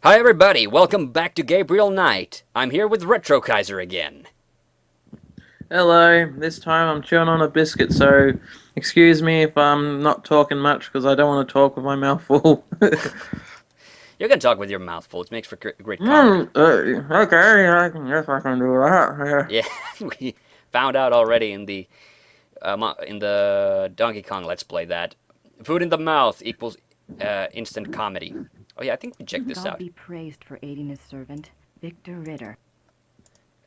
Hi everybody, welcome back to Gabriel Knight. I'm here with RetroKaiser again. Hello, this time I'm chewing on a biscuit, so excuse me if I'm not talking much because I don't want to talk with my mouth full. You can talk with your mouth full, it makes for great comedy. Okay, I guess I can do that. Yeah, we found out already in the Donkey Kong Let's Play that food in the mouth equals instant comedy. Oh yeah, I think we checked this God out. be praised for aiding his servant, Victor Ritter.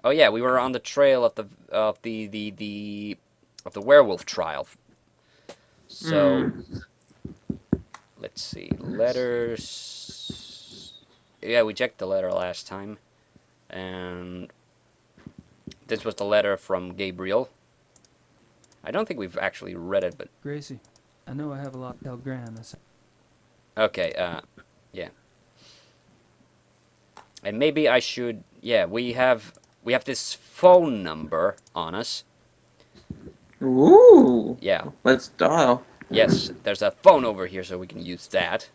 Oh yeah, we were on the trail of the werewolf trial. So let's see, letters. Yeah, we checked the letter last time, and this was the letter from Gabriel. I don't think we've actually read it, but Gracie, I know I have a lot to tell Gran. okay, yeah. And maybe I should, yeah, we have this phone number on us. Ooh. Yeah. Let's dial. Yes, there's a phone over here, so we can use that.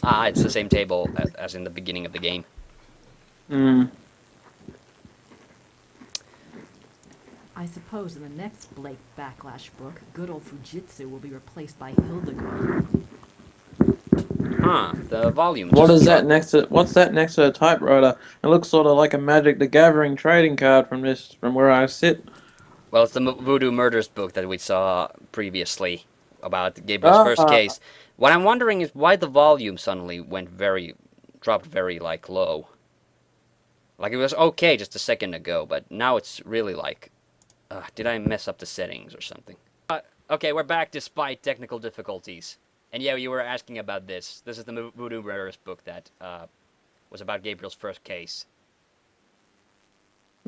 Ah, it's the same table as in the beginning of the game. I suppose in the next Blake Backlash book, good old Fujitsu will be replaced by Hildegard. Huh, the volume What just is that dropped. next to? What's that next to the typewriter? It looks sort of like a Magic the Gathering trading card from where I sit. Well, it's the Voodoo Murders book that we saw previously about Gabriel's first Ah, case. What I'm wondering is why the volume suddenly dropped very, like, low. Like, it was okay just a second ago, but now it's really like, did I mess up the settings or something? Okay, we're back despite technical difficulties. And yeah, you were asking about this. This is the Voodoo Murders book that was about Gabriel's first case.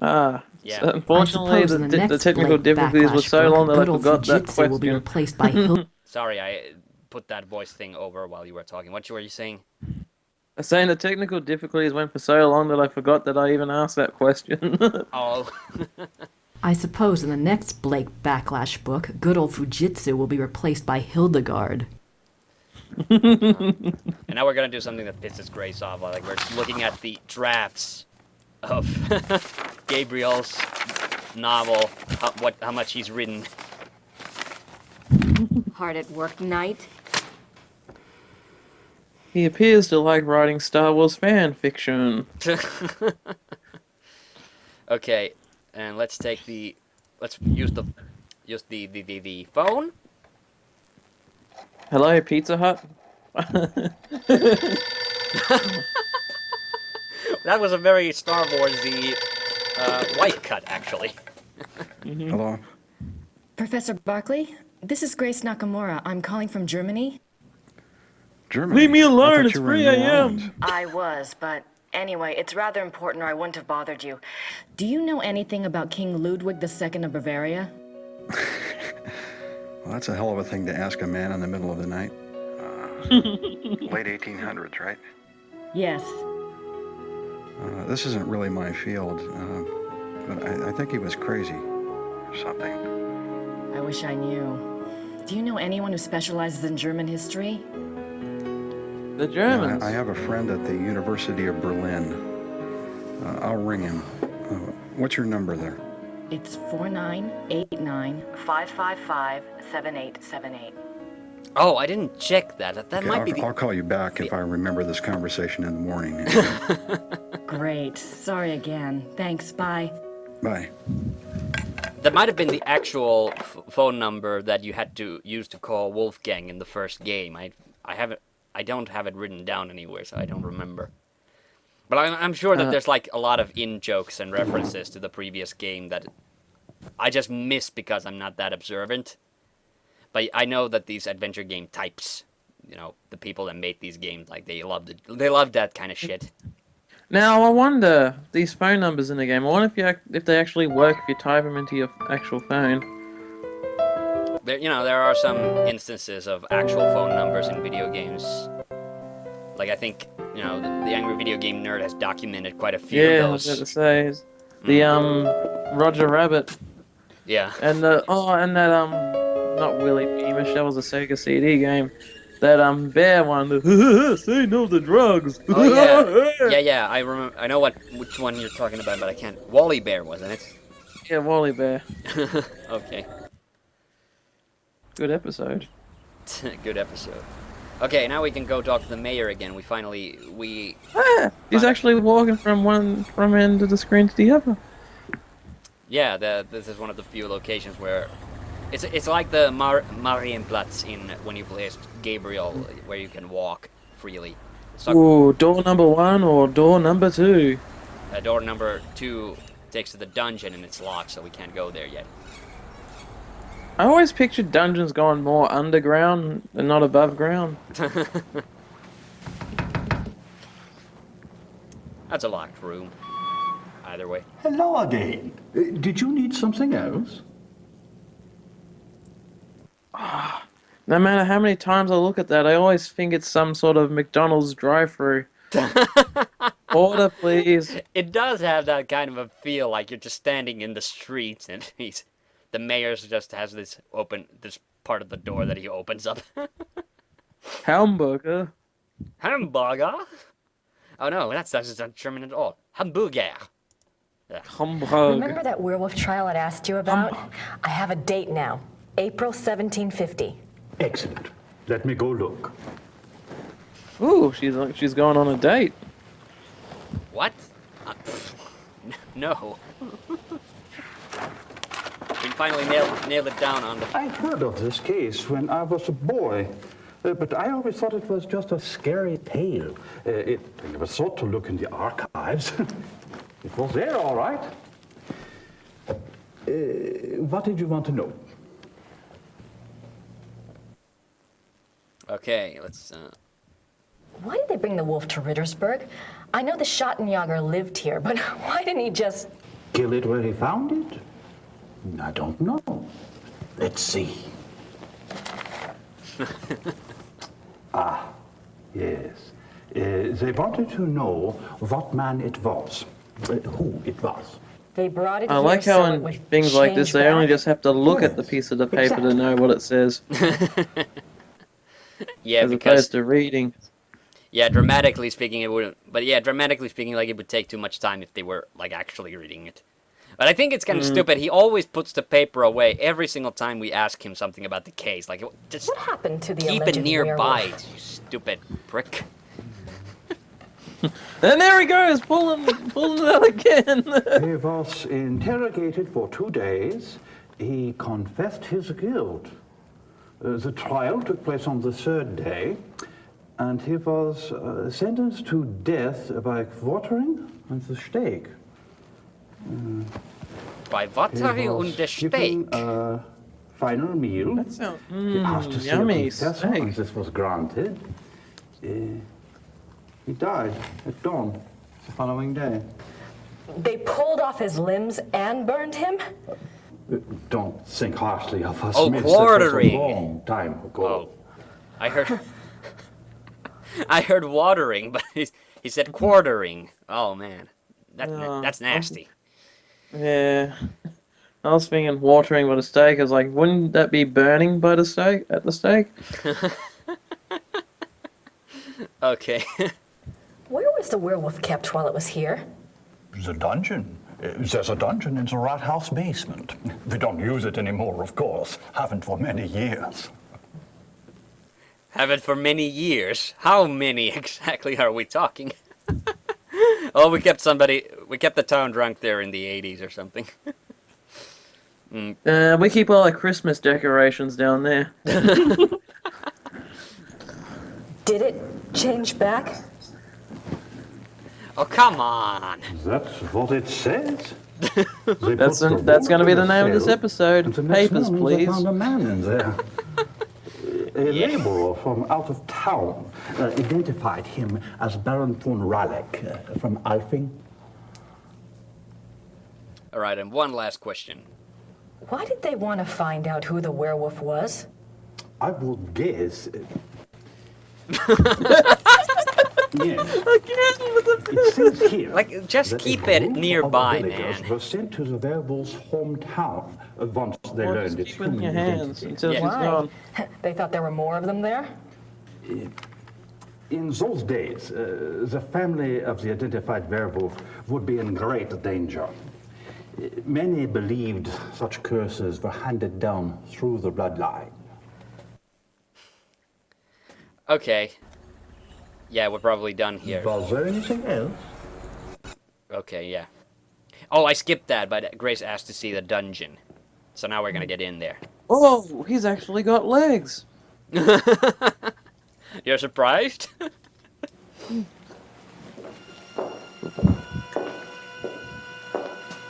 Yeah. Yeah. Unfortunately, I suppose in the the next technical Blake difficulties were Backlash so long book, that I good old forgot that Fujitsu will be question. replaced by Hildegard. Sorry, I put that voice thing over while you were talking. What were you saying? I'm saying the technical difficulties went for so long that I forgot that I even asked that question. Oh. I suppose in the next Blake Backlash book, good old Fujitsu will be replaced by Hildegard. And now we're gonna do something that pisses Grace off. Like, we're looking at the drafts of Gabriel's novel, how much he's written. Hard at work, Knight? He appears to like writing Star Wars fan fiction. Okay, and let's use the phone. Hello, Pizza Hut? That was a very Star Warsy white cut, actually. Hello. Professor Barkley? This is Grace Nakamura. I'm calling from Germany. Germany? Leave me I alone, thought it's you were in 3 New a.m. Orleans. I was, but anyway, it's rather important or I wouldn't have bothered you. Do you know anything about King Ludwig II of Bavaria? Well, that's a hell of a thing to ask a man in the middle of the night. Late 1800s, right? Yes. This isn't really my field, but I think he was crazy or something. I wish I knew. Do you know anyone who specializes in German history? The Germans. I have a friend at the University of Berlin. I'll ring him. What's your number there? It's 4989-555-7878. Oh, I didn't check that. That Okay, might be I'll call you back if I remember this conversation in the morning. Great. Sorry again. Thanks. Bye. Bye. That might have been the actual phone number that you had to use to call Wolfgang in the first game. I don't have it written down anywhere, so I don't remember. But I'm sure that there's like a lot of in-jokes and references to the previous game that I just miss because I'm not that observant. But I know that these adventure game types, the people that made these games, like they love that kind of shit. Now, I wonder, these phone numbers in the game, I wonder if they actually work if you type them into your actual phone. There are some instances of actual phone numbers in video games. Like, I think, the Angry Video Game Nerd has documented quite a few Yeah, I of was those. about to say, the, Roger Rabbit, Yeah. and not Willy Beamish, that was a Sega CD game. that bear one. Say no to drugs. Oh yeah, yeah. I remember. I know which one you're talking about, but I can't. Wally Bear, wasn't it? Yeah, Wally Bear. Okay. Good episode. Good episode. Okay, now we can go talk to the mayor again. He's actually walking from end of the screen to the other. Yeah, this is one of the few locations where it's like the Marienplatz in when you play as Gabriel, where you can walk freely. Ooh, door number 1 or door number 2? Door number 2 takes to the dungeon and it's locked, so we can't go there yet. I always pictured dungeons going more underground and not above ground. That's a locked room. Either way. Hello again. Did you need something else? No matter how many times I look at that, I always think it's some sort of McDonald's drive-thru. Order, please. It does have that kind of a feel, like you're just standing in the streets and the mayor's just has this part of the door that he opens up. Hamburger. Hamburger? Oh no, that's not German at all. Hamburger. Yeah. Hamburger. Remember that werewolf trial I'd asked you about? I have a date now. April 1750. Excellent. Let me go look. Ooh, she's going on a date. What? No. We finally nailed it down on the... I heard of this case when I was a boy, but I always thought it was just a scary tale. I never thought to look in the archives. It was there, all right. What did you want to know? Okay, let's... Why did they bring the wolf to Rittersburg? I know the Schottenjäger lived here, but why didn't he just... Kill it where he found it? I don't know. Let's see. Yes. They wanted to know what man it was, who it was. They brought it I here like how so it in would things like this, change they only back. just have to look at the piece of the paper to know what it says, Yeah, as because... opposed to reading. Yeah, dramatically speaking, it wouldn't... But yeah, dramatically speaking, like, it would take too much time if they were, like, actually reading it. But I think it's kind of stupid. He always puts the paper away every single time we ask him something about the case. Like, just What happened to the keep alleged it nearby, werewolf? you stupid prick. And there he goes, pulling it out again. He was interrogated for 2 days. He confessed his guilt. The trial took place on the 3rd day, and he was sentenced to death by quartering and the stake. Bei Watteri und der Steak. A final meal. That sounds He asked to see a yummy confessor, and steak. this was granted. He died at dawn the following day. They pulled off his limbs and burned him? Don't think harshly of us, Oh, miss. quartering. That was a long time ago. Oh, I heard... I heard watering, but he said quartering. Oh, man. That's nasty. Yeah. I was thinking watering by the stake. I was like, wouldn't that be burning by the stake, at the stake? Okay. Where was the werewolf kept while it was here? The dungeon. There's a dungeon in the rat house basement. We don't use it anymore, of course. Haven't for many years. Have it for many years. How many exactly are we talking? Oh, we kept the town drunk there in the 80s or something. We keep all our Christmas decorations down there. Did it change back? Oh, come on. That's what it says. That's going to be the name of this episode. Papers, please. They found a man in there. A laborer from out of town identified him as Baron von Raleigh from Alfing. All right, and one last question. Why did they want to find out who the werewolf was? I would guess. Yes. It says here. Like, just that keep a it group nearby, of villagers man. were sent to the werewolf's hometown once they Or learned just its keep it in human your hands identity. until she's Why? gone. They thought there were more of them there? In those days, the family of the identified werewolf would be in great danger. Many believed such curses were handed down through the bloodline. Okay. Yeah, we're probably done here. Was there anything else? Okay, yeah. Oh, I skipped that, but Grace asked to see the dungeon. So now we're gonna get in there. Oh, he's actually got legs. You're surprised?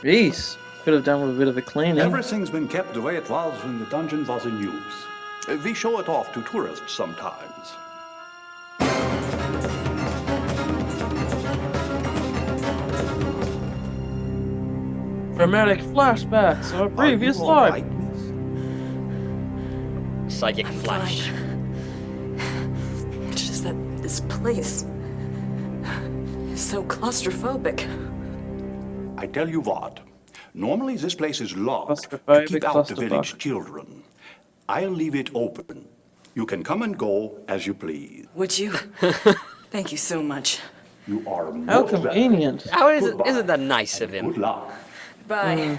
Jeez, could have done with a bit of a cleaning. Everything's been kept the way it was when the dungeon was in use. We show it off to tourists sometimes. Dramatic flashbacks of a previous life. Psychic flash. It's just that this place is so claustrophobic. I tell you what, normally this place is locked to Claustrophobic, keep out the village claustrophobic. children. I'll leave it open. You can come and go as you please. Would you? Thank you so much. You are How most welcome. convenient. How is it? Goodbye. Isn't that nice of him? Good luck. Bye.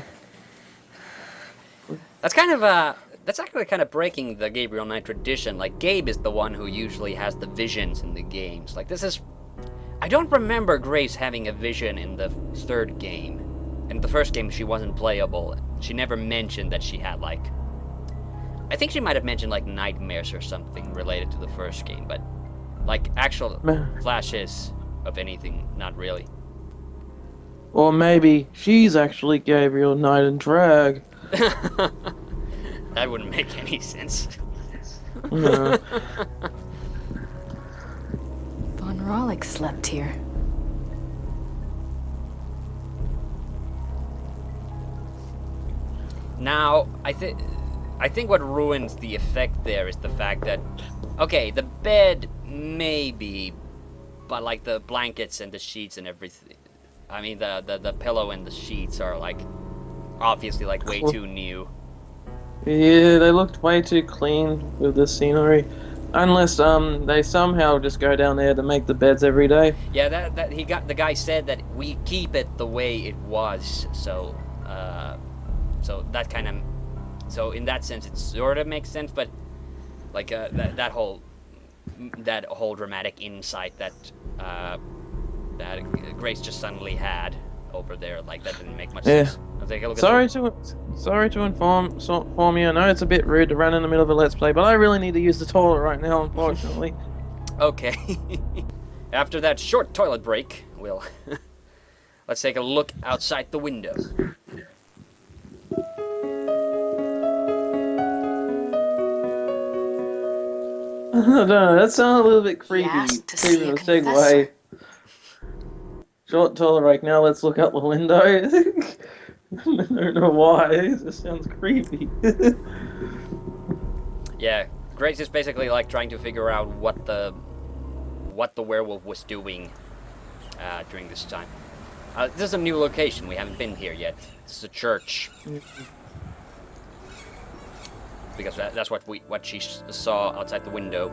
That's kind of that's actually kind of breaking the Gabriel Knight tradition. Like Gabe is the one who usually has the visions in the games. Like this is, I don't remember Grace having a vision in the third game. In the first game, she wasn't playable. She never mentioned that she had like. I think she might have mentioned like nightmares or something related to the first game, but like actual flashes of anything, not really. Or maybe she's actually Gabriel Knight in drag. That wouldn't make any sense. No. Von Rollick slept here. Now, I think what ruins the effect there is the fact that, okay, the bed maybe, but like the blankets and the sheets and everything. I mean, the pillow and the sheets are like obviously like way too new. Yeah, they looked way too clean with the scenery. Unless they somehow just go down there to make the beds every day. Yeah, the guy said that we keep it the way it was, so so that kind of, so in that sense it sort of makes sense, but like that whole dramatic insight that that Grace just suddenly had over there, like that didn't make much sense. I'll take a look Sorry to inform you. I know it's a bit rude to run in the middle of a let's play, but I really need to use the toilet right now, unfortunately. Okay. After that short toilet break, we'll let's take a look outside the window. I don't know, that sounded a little bit creepy. asked to see Even a a segue. confessor. Short toilet break, now let's look out the window. I don't know why, it just sounds creepy. Yeah, Grace is basically like trying to figure out what the werewolf was doing during this time. This is a new location. We haven't been here yet. This is a church. Because that's what she saw outside the window.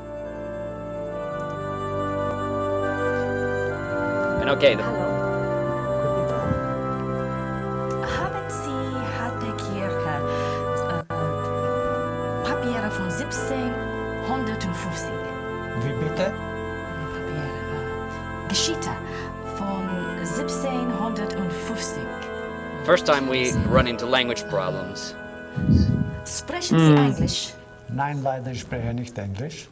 And okay, Haben Sie hatte Kirche Papiere von 1750? Wie bitte? Geschichte von 1750. first time we run into language problems. Sprechen Sie Englisch? Nein, leider ich spreche nicht Englisch.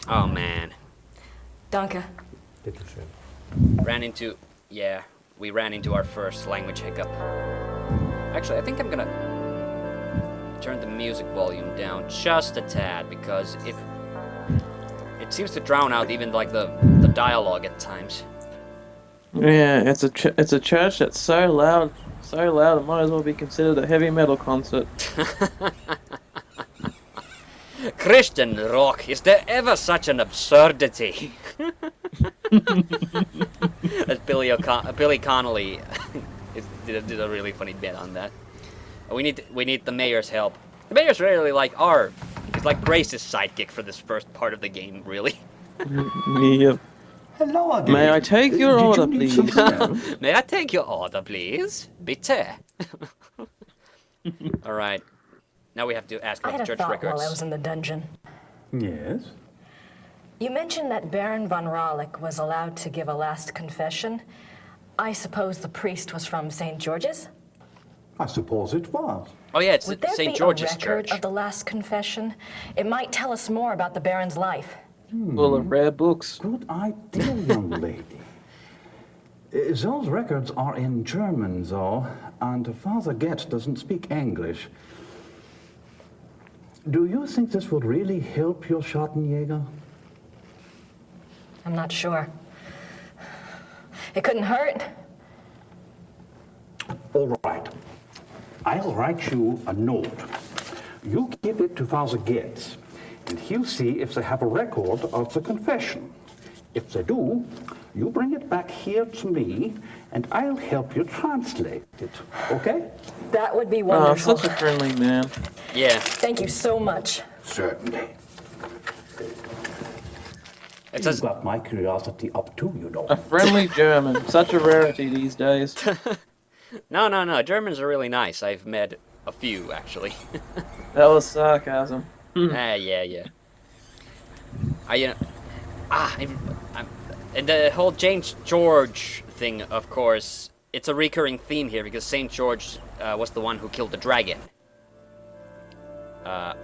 Oh man. Danke. We ran into our first language hiccup. Actually, I think I'm gonna turn the music volume down just a tad because it seems to drown out even like the dialogue at times. Yeah, it's a church that's so loud it might as well be considered a heavy metal concert. Christian rock, is there ever such an absurdity? As Billy Connolly did a really funny bit on that. We need the mayor's help. The mayor's really like our He's like Grace's sidekick for this first part of the game, really. Yep. Hello again. May I take your order, please? May I take your order, please? Bitte. All right. Now we have to ask I about had the a church thought records. while I was in the dungeon. Yes? You mentioned that Baron von Raulich was allowed to give a last confession. I suppose the priest was from St. George's? I suppose it was. Oh yeah, it's Would there St. be George's a record Church. of the last confession? It might tell us more about the Baron's life. Full of rare books. Good idea, young lady. Those records are in German, though, and Father Getz doesn't speak English. Do you think this would really help your Schattenjäger? I'm not sure. It couldn't hurt. All right. I'll write you a note. You give it to Father Getz, and he'll see if they have a record of the confession. If they do, you bring it back here to me, and I'll help you translate it, okay? That would be Oh, wonderful. such a friendly man. Yeah. Thank you so much. Certainly. It You says got my curiosity up too, you know. A friendly German. Such a rarity these days. no. Germans are really nice. I've met a few actually. That was sarcasm. Yeah. And the whole St. George thing, of course, it's a recurring theme here because St. George was the one who killed the dragon. Wait a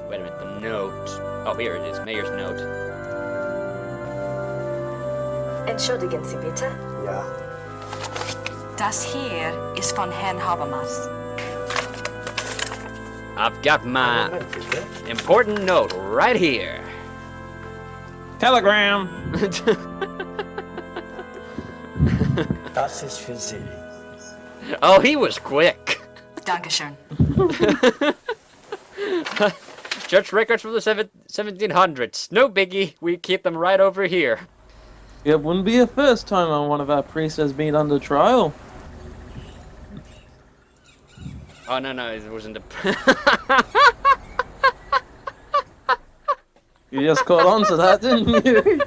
minute, the note. Oh, here it is, Mayor's note. Entschuldigen Sie bitte. Ja. Das hier ist von Herrn Habermas. I've got my important note right here. Telegram! Das ist für Sie. Oh, he was quick. Dankeschön. Church records from the 1700s. No biggie. We keep them right over here. It wouldn't be the first time one of our priests has been under trial. Oh, no, it wasn't the... You just caught on to that, didn't you?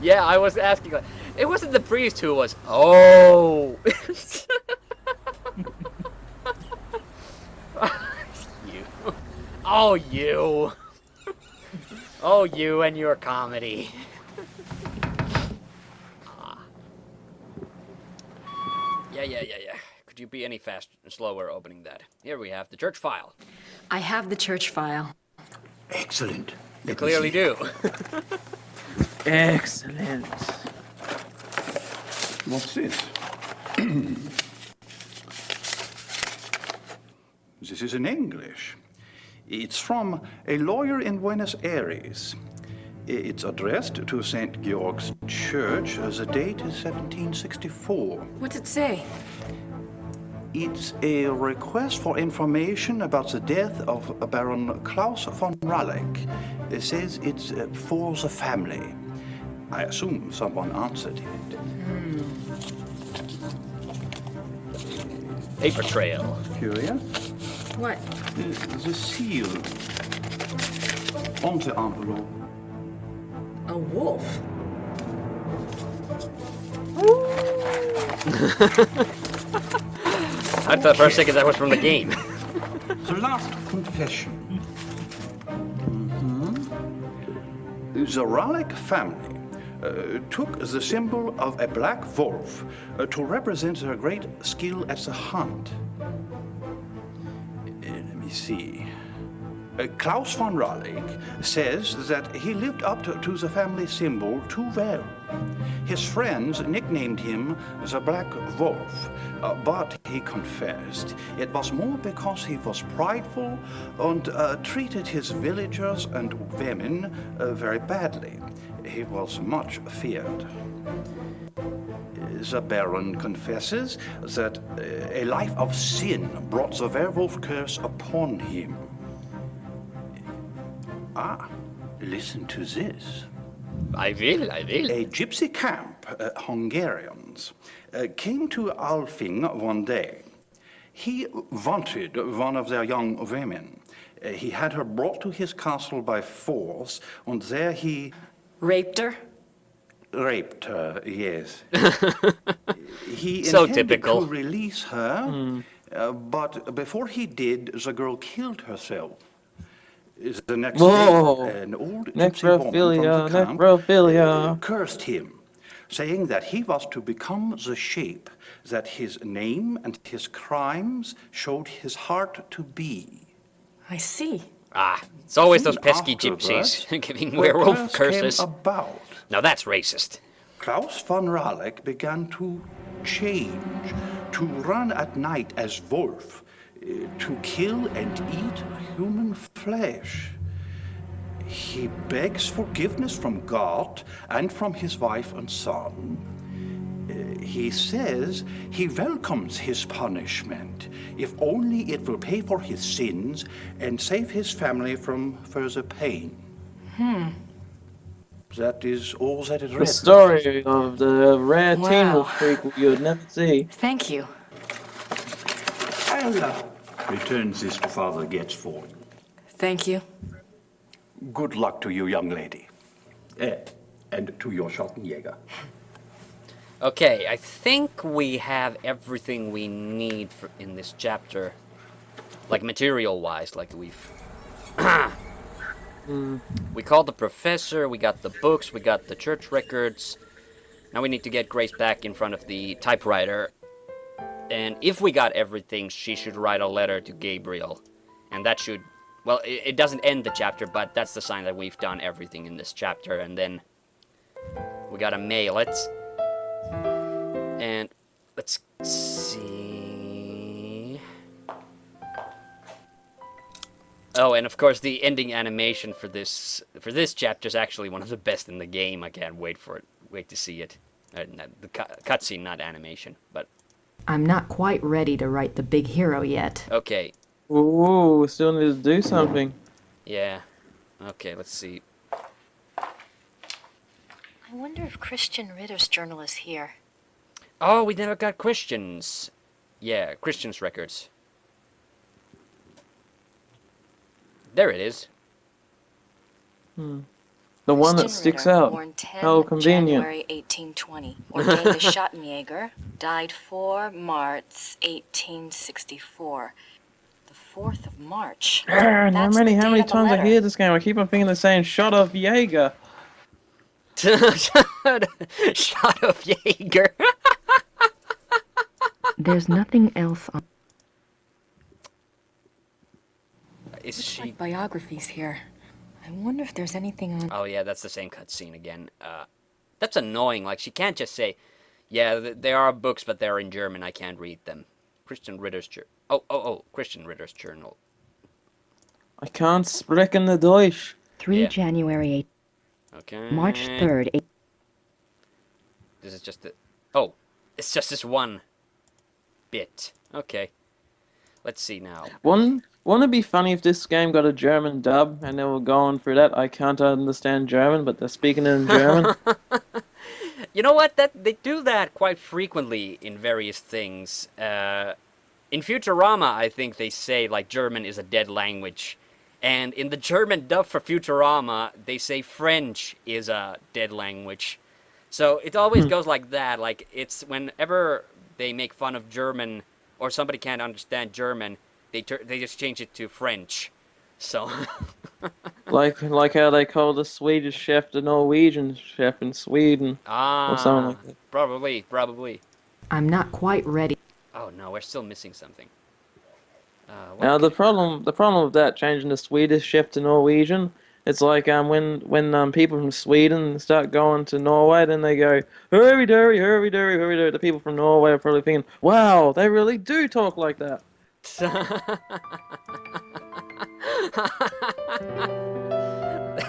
Yeah, I was asking. Like, it wasn't the priest who was... Oh! You. Oh, you. Oh, you and your comedy. Yeah. Could you be any slower opening that? Here we have the church file. I have the church file. Excellent. You clearly do. Excellent. What's this? This is in English. It's from a lawyer in Buenos Aires. It's addressed to St. Georg's Church. The date is 1764. What's it say? It's a request for information about the death of Baron Klaus von Raulich. It says it's for the family. I assume someone answered it. Paper trail. Curious? What? The seal on the envelope. A wolf? I thought for a second that was from the game. The last confession. The Raulich family took the symbol of a black wolf to represent their great skill at the hunt. Let me see. Klaus von Raulich says that he lived up to the family symbol too well. His friends nicknamed him the Black Wolf, but he confessed it was more because he was prideful and treated his villagers and women very badly. He was much feared. The Baron confesses that a life of sin brought the werewolf curse upon him. Listen to this. I will. A gypsy camp, Hungarians, came to Alfing one day. He wanted one of their young women. He had her brought to his castle by force, and there he Raped her? raped her, yes. He So intended typical. to release her, but before he did, the girl killed herself. The next Whoa. day, an old gypsy woman from Necrophilia, the camp necrophilia. cursed him, saying that he was to become the shape that his name and his crimes showed his heart to be. I see. Ah, it's always those Soon pesky afterwards, gypsies giving the werewolf curse came curses. about. Now that's racist. Klaus von Raleck began to change, to run at night as wolf, to kill and eat human flesh. He begs forgiveness from God and from his wife and son. He says he welcomes his punishment, if only it will pay for his sins and save his family from further pain. That is all that is The written. story of the rare Teen Wow. Wolf prequel you would never see. Thank you. I'll return this to Father Getzford. Thank you. Good luck to you, young lady. And to your Schottenjäger. Okay, I think we have everything we need in this chapter. Like material-wise, like we've... We called the professor, we got the books, we got the church records. Now we need to get Grace back in front of the typewriter. And if we got everything, she should write a letter to Gabriel. And that should... Well, it doesn't end the chapter, but that's the sign that we've done everything in this chapter. And then we gotta mail it. And let's see... Oh, and of course the ending animation for this chapter is actually one of the best in the game. I can't wait for it. Wait to see it. The cutscene, not animation, but... I'm not quite ready to write the big hero yet. Okay, Ooh, still need to do something. yeah. Okay, let's see. I wonder if Christian Ritter's journal is here. Oh, we never got Christian's. Yeah, Christian's records. There it is. The one that sticks out. Born 10 How convenient. January 1820. Ordained as Schottenjäger. Died 4 March 1864. The 4th of March. How That's many the date times of the I letter. hear this game, I keep on thinking the same shot of Jaeger. Shot of Jaeger. There's nothing else on... Is Looks she... like biographies here. I wonder if there's anything on... Oh yeah, that's the same cutscene again. That's annoying. Like, she can't just say, yeah, there are books, but they're in German. I can't read them. Christian Ritter's journal. Oh, Christian Ritter's journal. I can't sprechen the Deutsch. 3 Yeah. January 8. Okay. March 3rd. This is just the... Oh, it's just this one bit. Okay. Let's see now. Wouldn't it be funny if this game got a German dub and they were going through that? I can't understand German, but they're speaking it in German. You know what? They do that quite frequently in various things. In Futurama, I think they say, like, German is a dead language. And in the German dub for Futurama, they say French is a dead language. So it always goes like that. Like, it's whenever they make fun of German, or somebody can't understand German, they just change it to French. So... like how they call the Swedish chef the Norwegian chef in Sweden. Ah, or something like that. Probably. I'm not quite ready. Oh no, we're still missing something. Now the problem with that, changing the Swedish chef to Norwegian, it's like when people from Sweden start going to Norway, then they go hurry dory, hurry dory, hurry dory. The people from Norway are probably thinking, wow, they really do talk like that.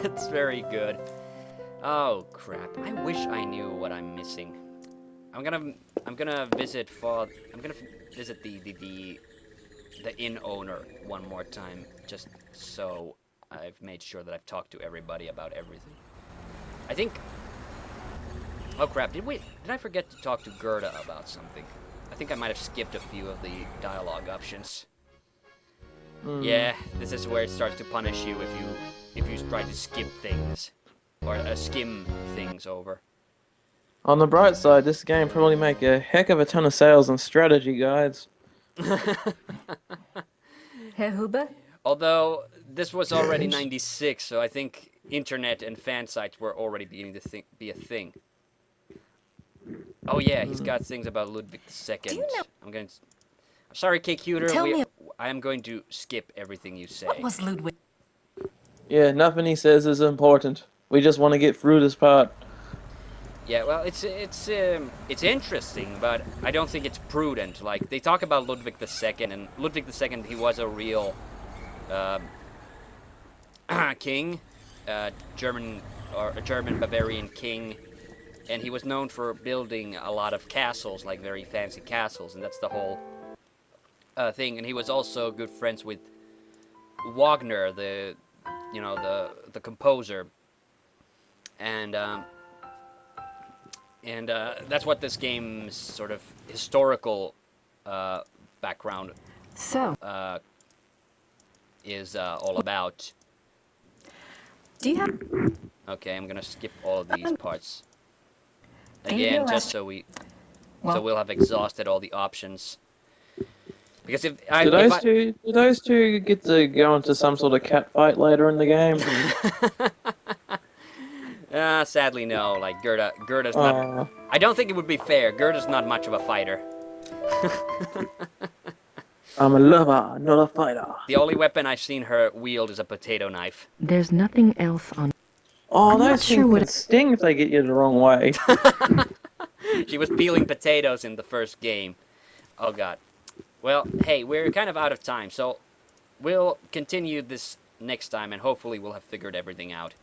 That's very good. Oh crap! I wish I knew what I'm missing. I'm gonna visit the inn owner one more time, just so I've made sure that I've talked to everybody about everything. I think... Oh crap, did I forget to talk to Gerda about something? I think I might have skipped a few of the dialogue options. Yeah, this is where it starts to punish you if you try to skip things or skim things over. On the bright side, this game probably make a heck of a ton of sales and strategy guides. Herr Huber? Although this was already 96, so I think internet and fan sites were already beginning to be a thing. Oh yeah, he's got things about Ludwig II. I'm sorry, KQter. I am going to skip everything you say. What was Ludwig? Yeah, nothing he says is important. We just want to get through this part. Yeah, well, it's interesting, but I don't think it's prudent. Like, they talk about Ludwig II, and Ludwig II, he was a real king, German or a German Bavarian king, and he was known for building a lot of castles, like very fancy castles, and that's the whole thing. And he was also good friends with Wagner, the composer, and that's what this game's sort of historical background is all about. Do you have... Okay, I'm gonna skip all of these parts again, just so we'll have exhausted all the options. Because do those two get to go into some sort of cat fight later in the game? Sadly, no. Like, Gerda's not... I don't think it would be fair. Gerda's not much of a fighter. I'm a lover, not a fighter. The only weapon I've seen her wield is a potato knife. There's nothing else on... Oh, those things can sting if they get you the wrong way. She was peeling potatoes in the first game. Oh, God. Well, hey, we're kind of out of time, so we'll continue this next time, and hopefully we'll have figured everything out.